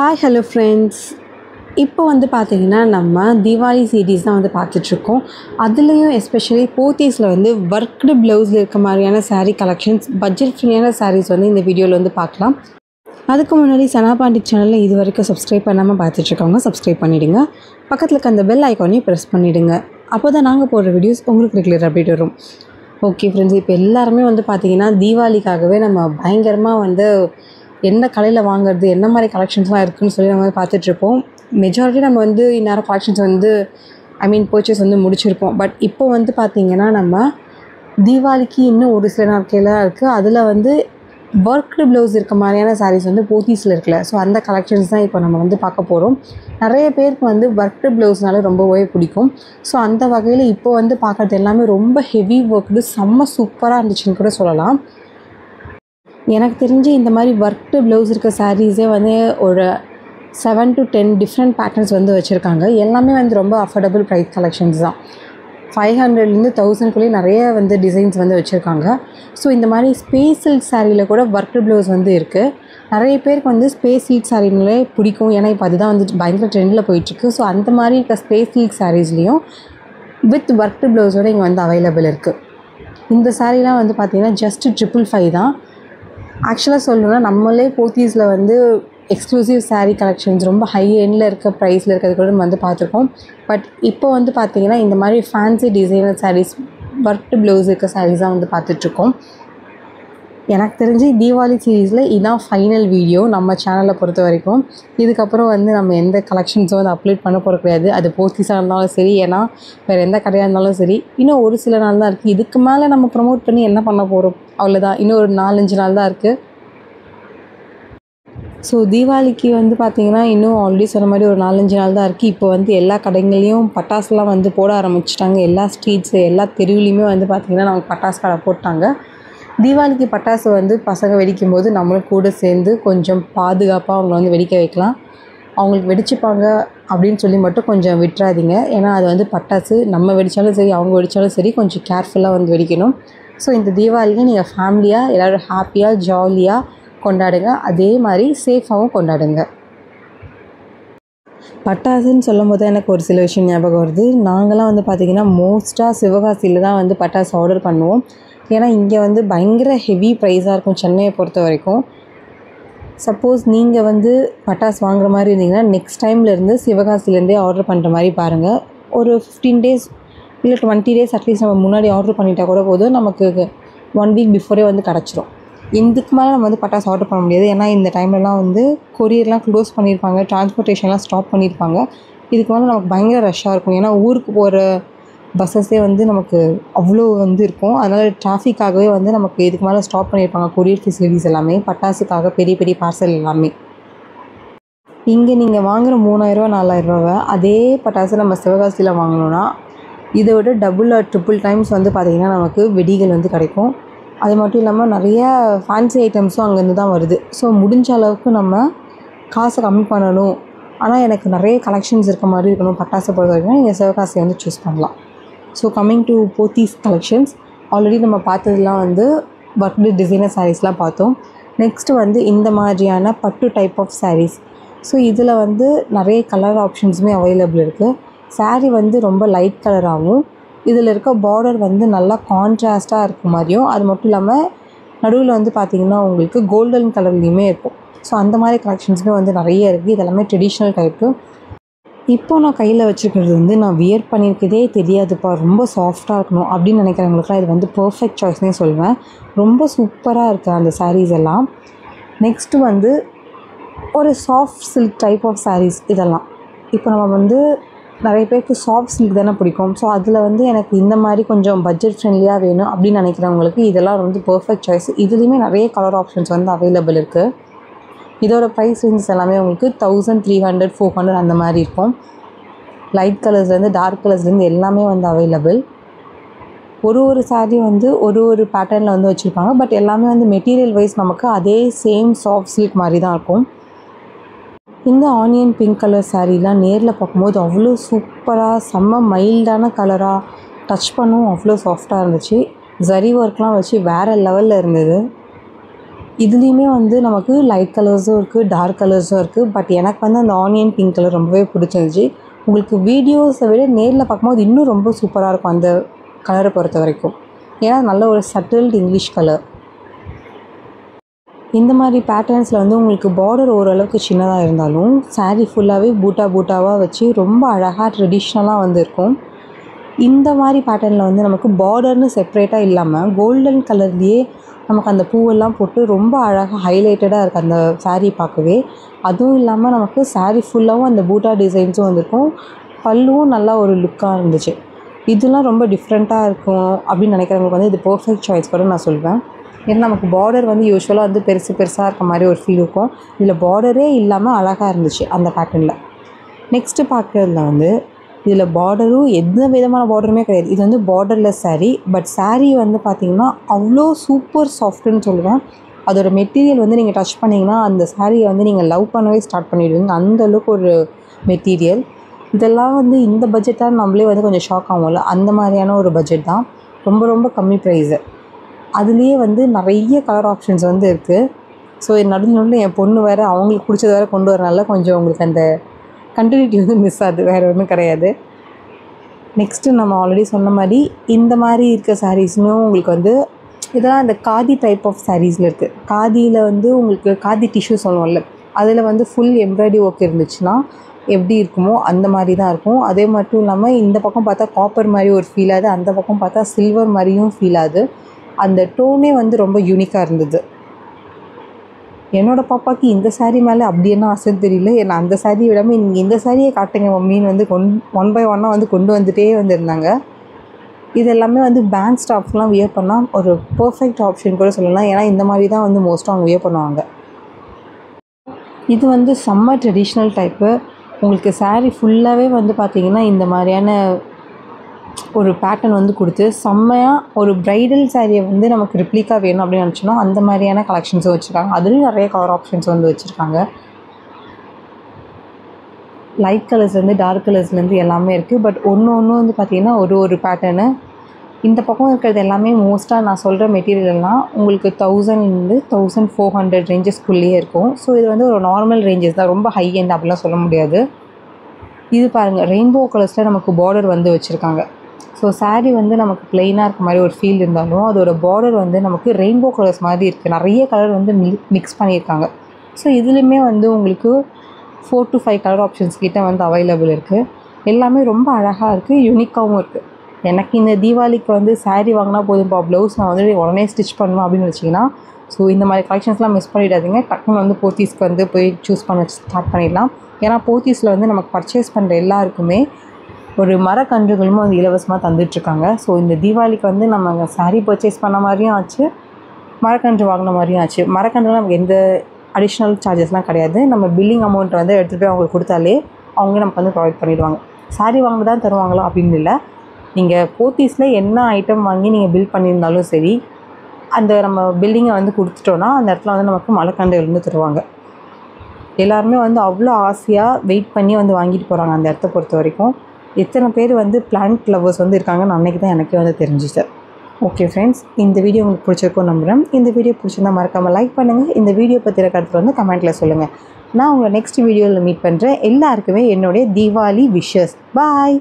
Hi hello friends. இப்போ வந்து பார்த்திங்கன்னா நம்ம தீபாவளி சீரீஸ் தான் வந்து பார்த்துட்ருக்கோம். அதுலேயும் எஸ்பெஷலி போத்தீஸில் வந்து ஒர்க்டு ப்ளவுஸில் இருக்க மாதிரியான சாரீ கலெக்ஷன்ஸ், பட்ஜெட் ஃப்ரீயான சாரீஸ் வந்து இந்த வீடியோவில் வந்து பார்க்கலாம். அதுக்கு முன்னாடி சனா பாண்டிக் சேனலில் இது வரைக்கும் சப்ஸ்கிரைப் பண்ணாமல் பார்த்துட்ருக்கவங்க சப்ஸ்கிரைப் பண்ணிவிடுங்க. பக்கத்தில் இருக்க அந்த பெல் ஐக்கானையும் ப்ரெஸ் பண்ணிவிடுங்க. அப்போ தான் நாங்கள் போடுற வீடியோஸ் உங்களுக்கு ரெகுலர் அப்டேட் வரும். ஓகே ஃப்ரெண்ட்ஸ், இப்போ எல்லாருமே வந்து பார்த்திங்கன்னா தீபாவளிக்காகவே நம்ம பயங்கரமாக வந்து எந்த கடையில் வாங்குறது, என்ன மாதிரி கலெக்ஷன்ஸ்லாம் இருக்குதுன்னு சொல்லி நம்ம பார்த்துட்ருப்போம். மெஜாரிட்டி நம்ம வந்து இந்நேரம் கலெக்ஷன்ஸ் வந்து பர்ச்சேஸ் வந்து முடிச்சிருப்போம். பட் இப்போ வந்து பார்த்திங்கன்னா நம்ம தீபாவளிக்கு இன்னும் ஒரு சில நாட்களாக இருக்குது. அதில் வந்து ஒர்க்டு ப்ளவுஸ் இருக்க மாதிரியான சாரீஸ் வந்து போத்தீஸில் இருக்குல்ல, ஸோ அந்த கலெக்ஷன்ஸ் தான் இப்போ நம்ம வந்து பார்க்க போகிறோம். நிறைய பேருக்கு வந்து ஒர்க்டு ப்ளவுஸ்னால ரொம்பவே பிடிக்கும். ஸோ அந்த வகையில் இப்போ வந்து பார்க்குறது எல்லாமே ரொம்ப ஹெவி ஒர்க்டு, செம்ம சூப்பராக இருந்துச்சுன்னு கூட சொல்லலாம். எனக்கு தெரிஞ்சு இந்த மாதிரி ஒர்க்டு ப்ளவுஸ் இருக்க சாரீஸே வந்து ஒரு 7 to 10 டிஃப்ரெண்ட் பேட்டர்ன்ஸ் வந்து வச்சுருக்காங்க. எல்லாமே வந்து ரொம்ப அஃபோர்டபுள் ப்ரைஸ் கலெக்ஷன்ஸ் தான். 500லேருந்து 1000க்குள்ளேயே நிறைய வந்து டிசைன்ஸ் வந்து வச்சுருக்காங்க. ஸோ இந்த மாதிரி ஸ்பேஸ் சில்க் சாரியில் கூட ஒர்க்டு ப்ளவுஸ் வந்து இருக்குது. நிறைய பேருக்கு வந்து ஸ்பேஸ் சில்க் சாரீங்களே பிடிக்கும். ஏன்னா இப்போ அதுதான் வந்து பயங்கர ட்ரெண்டில் போயிட்டுருக்கு. ஸோ அந்த மாதிரி இருக்க ஸ்பேஸ் சில்க் சாரீஸ்லேயும் வித் ஒர்க்டு ப்ளவுஸோடு இங்கே வந்து அவைலபிள் இருக்குது. இந்த சாரீலாம் வந்து பார்த்திங்கன்னா ஜஸ்ட் 555 தான். ஆக்சுவலாக சொல்லணுன்னா நம்மளே போத்தீஸில் வந்து எக்ஸ்க்ளூசிவ் சாரீ கலெக்ஷன்ஸ் ரொம்ப ஹை எண்டில் இருக்க ப்ரைஸில் இருக்கிறது கூட நம்ம வந்து பார்த்துருக்கோம். பட் இப்போ வந்து பார்த்திங்கன்னா இந்த மாதிரி fancy designer saris, worked blouse இருக்க சாரீஸ் தான் வந்து பார்த்துட்ருக்கோம். எனக்கு தெரிஞ்சு தீபாவளி சீரீஸில் இதுதான் ஃபைனல் வீடியோ நம்ம சேனலை பொறுத்த வரைக்கும். இதுக்கப்புறம் வந்து நம்ம எந்த கலெக்ஷன்ஸும் வந்து அப்லோட் பண்ண போகிறது கிடையாது. அது போத்தீஸாக இருந்தாலும் சரி, ஏன்னா வேறு எந்த கடையாக இருந்தாலும் சரி. இன்னும் ஒரு சில நாள் தான் இருக்குது. இதுக்கு மேலே நம்ம ப்ரமோட் பண்ணி என்ன பண்ண போகிறோம்? அவ்வளோதான். இன்னும் ஒரு 4-5 நாள் தான் இருக்குது. ஸோ தீபாவளிக்கு வந்து பார்த்திங்கன்னா இன்னும் ஆல்ரெடி சொன்ன மாதிரி ஒரு 4-5 நாள் தான் இருக்குது. இப்போ வந்து எல்லா கடைங்களையும் பட்டாசுலாம் வந்து போட ஆரம்பிச்சிட்டாங்க. எல்லா ஸ்ட்ரீட்ஸு, எல்லா தெருவுலையுமே வந்து பார்த்திங்கன்னா நமக்கு பட்டாசு கடை போட்டாங்க. தீபாவளிக்கு பட்டாசு வந்து பசங்க வெடிக்கும் போது நம்மளும் கூட சேர்ந்து கொஞ்சம் பாதுகாப்பாக அவங்கள வந்து வெடிக்க வைக்கலாம். அவங்களுக்கு வெடிச்சுப்பாங்க அப்படின்னு சொல்லி மட்டும் கொஞ்சம் விட்டுறாதீங்க. ஏன்னா அது வந்து பட்டாசு, நம்ம வெடித்தாலும் சரி, அவங்க வெடித்தாலும் சரி, கொஞ்சம் கேர்ஃபுல்லாக வந்து வெடிக்கணும். ஸோ இந்த தீபாவளிக்கு நீங்கள் ஃபேமிலியாக எல்லோரும் ஹாப்பியாக ஜாலியாக கொண்டாடுங்க. அதே மாதிரி சேஃபாகவும் கொண்டாடுங்க. பட்டாசுன்னு சொல்லும் போது எனக்கு ஒரு சில விஷயம் ஞாபகம் வருது. நாங்களாம் வந்து பார்த்திங்கன்னா மோஸ்ட்டாக சிவகாசியில் தான் வந்து பட்டாசு ஆர்டர் பண்ணுவோம். ஏன்னா இங்கே வந்து பயங்கர ஹெவி ப்ரைஸாக இருக்கும் சென்னையை பொறுத்த வரைக்கும். சப்போஸ் நீங்கள் வந்து பட்டாசு வாங்குற மாதிரி இருந்தீங்கன்னா நெக்ஸ்ட் டைம்லேருந்து சிவகாசிலேருந்தே ஆர்டர் பண்ணுற மாதிரி பாருங்கள். ஒரு 15 days இல்லை 20 days அட்லீஸ்ட் நம்ம முன்னாடி ஆர்டர் பண்ணிட்டால் கூட போதும், நமக்கு 1 week பிஃபோரே வந்து கிடச்சிரும். இதுக்கு மேலே நம்ம வந்து பட்டாசு ஆர்டர் பண்ண முடியாது. ஏன்னா இந்த டைம்லலாம் வந்து கொரியர்லாம் க்ளோஸ் பண்ணியிருப்பாங்க, டிரான்ஸ்போர்ட்டேஷன்லாம் ஸ்டாப் பண்ணியிருப்பாங்க. இதுக்கு மேலே நமக்கு பயங்கர ரஷ்ஷாக இருக்கும். ஏன்னா ஊருக்கு போகிற பஸ்ஸஸே வந்து நமக்கு அவ்வளோ வந்து இருக்கும். அதனால் டிராஃபிக்காகவே வந்து நமக்கு இதுக்கு மேலே ஸ்டாப் பண்ணியிருப்பாங்க கொரியர் ஃபெசிலிட்டிஸ் எல்லாமே, பட்டாசுக்காக பெரிய பெரிய பார்சல் எல்லாமே. இங்கே நீங்கள் வாங்குகிற 3000 4000 அதே பட்டாசு நம்ம சிவகாசியில் வாங்கினோன்னா இதை விட டபுள் ஆர் ட்ரிபிள் டைம்ஸ் வந்து பார்த்திங்கன்னா நமக்கு வெடிகள் வந்து கிடைக்கும். அது மட்டும் இல்லாமல் நிறையா ஃபேன்சி ஐட்டம்ஸும் அங்கேருந்து தான் வருது. ஸோ முடிஞ்ச அளவுக்கு நம்ம காசை கம்மி பண்ணணும், ஆனால் எனக்கு நிறைய கலெக்ஷன்ஸ் இருக்க மாதிரி இருக்கணும் பட்டாசை பொறுத்த வரைக்கும், நீங்கள் சிவகாசியை வந்து சூஸ் பண்ணலாம். So coming to Pothys collections, already நம்ம பார்த்ததுலாம் வந்து ஒர்க்டு டிசைனர் சாரீஸ்லாம் பார்த்தோம். நெக்ஸ்ட்டு வந்து இந்த மாதிரியான பட்டு டைப் ஆஃப் சாரீஸ். ஸோ இதில் வந்து நிறைய கலர் ஆப்ஷன்ஸுமே அவைலபிள் இருக்குது. சாரீ வந்து ரொம்ப லைட் கலராகவும், இதில் இருக்க பார்டர் வந்து நல்லா கான்ட்ராஸ்ட்டாக இருக்க மாதிரியும், அது மட்டும் இல்லாமல் நடுவில் வந்து பார்த்திங்கன்னா உங்களுக்கு கோல்டன் கலர்லேயுமே இருக்கும். ஸோ அந்த மாதிரி கலெக்ஷன்ஸுமே வந்து நிறைய இருக்குது. இதெல்லாமே ட்ரெடிஷ்னல் டைப்பு. இப்போது நான் கையில் வச்சுருக்கிறது வந்து நான் வியர் பண்ணியிருக்கதே தெரியாதுப்பா, ரொம்ப சாஃப்டாக இருக்கணும் அப்படின்னு நினைக்கிறவங்களுக்குலாம் இது வந்து பர்ஃபெக்ட் சாய்ஸ்னே சொல்லுவேன். ரொம்ப சூப்பராக இருக்குது அந்த சாரீஸ் எல்லாம். நெக்ஸ்ட்டு வந்து ஒரு soft silk type of saris. இதெல்லாம் இப்போ நம்ம வந்து நிறைய பேருக்கு சாஃப்ட் சில்க் தானே பிடிக்கும். ஸோ அதில் வந்து எனக்கு இந்த மாதிரி கொஞ்சம் பட்ஜெட் ஃப்ரெண்ட்லியாக வேணும் அப்படின்னு நினைக்கிறவங்களுக்கு இதெல்லாம் வந்து பர்ஃபெக்ட் சாய்ஸ். இதுலேயுமே நிறைய கலர் ஆப்ஷன்ஸ் வந்து அவைலபிள் இருக்குது. இதோட ப்ரைஸ் ரேஞ்சஸ் எல்லாமே உங்களுக்கு 1300 400 அந்த மாதிரி இருக்கும். லைட் கலர்ஸ்லேருந்து டார்க் கலர்ஸ்லேருந்து எல்லாமே வந்து அவைலபிள். ஒரு சாரீ வந்து ஒரு பேட்டர்னில் வந்து வச்சுருப்பாங்க. பட் எல்லாமே வந்து மெட்டீரியல் வைஸ் நமக்கு அதே சேம் சாஃப்ட் சில்க் மாதிரி தான் இருக்கும். இந்த ஆனியன் பிங்க் கலர் சாரீலாம் நேரில் பார்க்கும்போது அவ்வளோ சூப்பராக, செம்ம மைல்டான கலராக, டச் பண்ணவும் அவ்வளோ சாஃப்டாக இருந்துச்சு. ஜரி ஒர்க்லாம் வச்சு வேறு லெவலில் இருந்தது. இதுலேயுமே வந்து நமக்கு லைட் கலர்ஸும் இருக்குது, டார்க் கலர்ஸும் இருக்குது. பட் எனக்கு வந்து அந்த ஆனியன் பிங்க் கலர் ரொம்பவே பிடிச்சிருந்துச்சு. உங்களுக்கு வீடியோஸை விட நேரில் பார்க்கும்போது இன்னும் ரொம்ப சூப்பராக இருக்கும் அந்த கலரை பொறுத்த வரைக்கும். ஏன்னா நல்ல ஒரு சட்டில்டு இங்கிலீஷ் கலர். இந்த மாதிரி பேட்டர்ன்ஸில் வந்து உங்களுக்கு பார்டர் ஓரளவுக்கு சின்னதாக இருந்தாலும் சாரீ ஃபுல்லாகவே பூட்டாவாக வச்சு ரொம்ப அழகாக ட்ரெடிஷ்னலாக வந்து இருக்கும். இந்த மாதிரி பேட்டர்னில் வந்து நமக்கு பார்டர்னு செப்ரேட்டாக இல்லாமல் கோல்டன் கலர்லேயே நமக்கு அந்த பூவெல்லாம் போட்டு ரொம்ப அழகாக ஹைலைட்டடாக இருக்குது அந்த சாரீ பார்க்கவே. அதுவும் இல்லாமல் நமக்கு சாரீ ஃபுல்லாகவும் அந்த பூட்டா டிசைன்ஸும் வந்திருக்கும். பல்லுவும் நல்லா ஒரு லுக்காக இருந்துச்சு. இதெல்லாம் ரொம்ப டிஃப்ரெண்ட்டாக இருக்கும் அப்படின்னு நினைக்கிறவங்களுக்கு வந்து இது பர்ஃபெக்ட் சாய்ஸ் கூட நான் சொல்வேன். ஏன்னா நமக்கு பார்டர் வந்து யூஸ்வலாக வந்து பெருசாக இருக்க மாதிரி ஒரு ஃபீல் இருக்கும். இதில் பார்டரே இல்லாமல் அழகாக இருந்துச்சு அந்த பேட்டர்னில். நெக்ஸ்ட்டு பார்க்குறதுல வந்து இதில் பார்டரும் எந்த விதமான பார்டருமே கிடையாது. இது வந்து பார்டர்லெஸ் சாரீ. பட் சாரீ வந்து பார்த்திங்கன்னா அவ்வளோ சூப்பர் சாஃப்ட்டுன்னு சொல்லுவேன். அதோடய மெட்டீரியல் வந்து நீங்கள் டச் பண்ணிங்கன்னா அந்த சாரியை வந்து நீங்கள் லவ் பண்ணவே ஸ்டார்ட் பண்ணிவிடுவீங்க. அந்தளவுக்கு ஒரு மெட்டீரியல். இதெல்லாம் வந்து இந்த பட்ஜெட்டாக நம்மளே வந்து கொஞ்சம் ஷாக் ஆகும்ல, அந்த மாதிரியான ஒரு பட்ஜெட் தான். ரொம்ப ரொம்ப கம்மி ப்ரைஸு. அதுலேயே வந்து நிறைய கலர் ஆப்ஷன்ஸ் வந்து இருக்குது. ஸோ நடுவில் என் பொண்ணு வேறு அவங்களுக்கு பிடிச்சது வேறு கொண்டு வரனால கொஞ்சம் உங்களுக்கு அந்த கண்டினியூட்டி வந்து மிஸ் ஆகுது, வேறு ஒன்றும் கிடையாது. நெக்ஸ்ட்டு நம்ம ஆல்ரெடி சொன்ன மாதிரி இந்த மாதிரி இருக்க சாரீஸ்னும் உங்களுக்கு வந்து இதெல்லாம் இந்த காதி டைப் ஆஃப் சாரீஸில் இருக்குது. காதியில் வந்து உங்களுக்கு காதி டிஷ்யூ சொல்லுவோம்ல, அதில் வந்து ஃபுல் எம்ப்ராய்டரி ஒர்க் இருந்துச்சுன்னா எப்படி இருக்குமோ அந்த மாதிரி தான் இருக்கும். அதே மட்டும் இல்லாமல் இந்த பக்கம் பார்த்தா காப்பர் மாதிரி ஒரு ஃபீல் ஆகுது, அந்த பக்கம் பார்த்தா சில்வர் மாதிரியும் ஃபீல் ஆகுது. அந்த டோனே வந்து ரொம்ப யூனிக்காக இருந்தது. என்னோடய பாப்பாவுக்கு இந்த சாரீ மேலே அப்படி என்ன ஆசைன்னு தெரியல. ஏன்னா அந்த சாரீ விடாமல் நீங்கள் இந்த சாரியை காட்டுங்க மம்மின்னு வந்து ஒன் பை ஒன்னாக வந்து கொண்டு வந்துகிட்டே வந்துருந்தாங்க. இது எல்லாமே வந்து பேங்க் ஸ்டாஃப்லாம் வியர் பண்ணால் ஒரு பர்ஃபெக்ட் ஆப்ஷன் கூட சொல்லலாம். ஏன்னா இந்த மாதிரி தான் வந்து மோஸ்ட்டாக அவங்க வியர் பண்ணுவாங்க. இது வந்து செம்ம ட்ரெடிஷ்னல் டைப்பு. உங்களுக்கு சாரீ ஃபுல்லாகவே வந்து பார்த்திங்கன்னா இந்த மாதிரியான ஒரு பேட்டர்ன் வந்து கொடுத்து செம்மையாக ஒரு ப்ரைடல் சாரியை வந்து நமக்கு ரிப்ளிக்கா வேணும் அப்படின்னு நினச்சோன்னா அந்த மாதிரியான கலெக்ஷன்ஸும் வச்சுருக்காங்க. அதுலேயும் நிறைய கலர் ஆப்ஷன்ஸ் வந்து வச்சுருக்காங்க. லைட் கலர்ஸ்லேருந்து டார்க் கலர்ஸ்லேருந்து எல்லாமே இருக்குது. பட் ஒன்று வந்து பார்த்திங்கன்னா ஒரு பேட்டர்னு. இந்த பக்கம் இருக்கிறது எல்லாமே மோஸ்ட்டாக நான் சொல்கிற மெட்டீரியல்லாம் உங்களுக்கு 1000 1400 ரேஞ்சஸ்க்குள்ளேயே இருக்கும். ஸோ இது வந்து ஒரு நார்மல் ரேஞ்சஸ் தான், ரொம்ப ஹை எண்ட் அப்படிலாம் சொல்ல முடியாது. இது பாருங்கள், ரெயின்போ கலர்ஸில் நமக்கு பார்டர் வந்து வச்சுருக்காங்க. ஸோ சாரீ வந்து நமக்கு ப்ளெயினாக இருக்க மாதிரி ஒரு ஃபீல் இருந்தாலும் அதோட பார்டர் வந்து நமக்கு ரெயின்போ கலர்ஸ் மாதிரி இருக்குது. நிறைய கலர் வந்து மிக்ஸ் பண்ணியிருக்காங்க. ஸோ இதுலேயுமே வந்து உங்களுக்கு 4 to 5 கலர் ஆப்ஷன்ஸ் கிட்ட வந்து அவைலபிள் இருக்குது. எல்லாமே ரொம்ப அழகாக இருக்குது, யூனிக்காகவும் இருக்குது. எனக்கு இந்த தீபாவளிக்கு வந்து சாரீ வாங்கினா போதும்ப்பா, ப்ளவுஸ் நான் வந்து உடனே ஸ்டிச் பண்ணுவேன் அப்படின்னு வச்சிங்கன்னா ஸோ இந்த மாதிரி கலெக்ஷன்ஸ்லாம் மிஸ் பண்ணிடாதீங்க. டக்குன்னு வந்து போத்தீஸ்க்கு வந்து போய் சூஸ் பண்ண ஸ்டார்ட் பண்ணிடலாம். ஏன்னா போத்தீஸில் வந்து நமக்கு பர்ச்சேஸ் பண்ணுற எல்லாருக்குமே ஒரு மரக்கன்றுகளும் வந்து இலவசமாக தந்துட்டுருக்காங்க. ஸோ இந்த தீபாவளிக்கு வந்து நம்ம சாரீ பர்ச்சேஸ் பண்ண மாதிரியும் ஆச்சு, மரக்கன்று வாங்கின மாதிரியும் ஆச்சு. மரக்கன்றுலாம் நமக்கு எந்த அடிஷ்னல் சார்ஜஸ்லாம் கிடையாது. நம்ம பில்லிங் அமௌண்ட் வந்து எடுத்துகிட்டு போய் அவங்களுக்கு கொடுத்தாலே அவங்க நமக்கு வந்து ப்ரொவைட் பண்ணிவிடுவாங்க. சாரீ வாங்க தான் தருவாங்களா அப்படின்னு இல்லை. நீங்கள் போத்தீஸில் என்ன ஐட்டம் வாங்கி நீங்கள் பில் பண்ணியிருந்தாலும் சரி, அந்த நம்ம பில்லிங்கை வந்து கொடுத்துட்டோன்னா அந்த இடத்துல வந்து நமக்கு மரக்கன்றுகள் வந்து தருவாங்க. எல்லாருமே வந்து அவ்வளோ ஆசையாக வெயிட் பண்ணி வந்து வாங்கிட்டு போகிறாங்க அந்த இடத்த பொறுத்த வரைக்கும். எத்தனை பேர் வந்து பிளான்ட் லவர்ஸ் வந்து இருக்காங்கன்னு அன்றைக்கி தான் எனக்கே வந்து தெரிஞ்சிச்சு. ஓகே ஃப்ரெண்ட்ஸ், இந்த வீடியோ உங்களுக்கு பிடிச்சிருக்கும் நம்புகிறேன். இந்த வீடியோ பிடிச்சிருந்தால் மறக்காமல் லைக் பண்ணுங்கள். இந்த வீடியோ பற்றின கருத்து வந்து கமெண்ட்டில் சொல்லுங்கள். நான் உங்களை நெக்ஸ்ட் வீடியோவில் மீட் பண்ணுறேன். எல்லாருக்குமே என்னுடைய தீபாவளி விஷஸ். பாய்.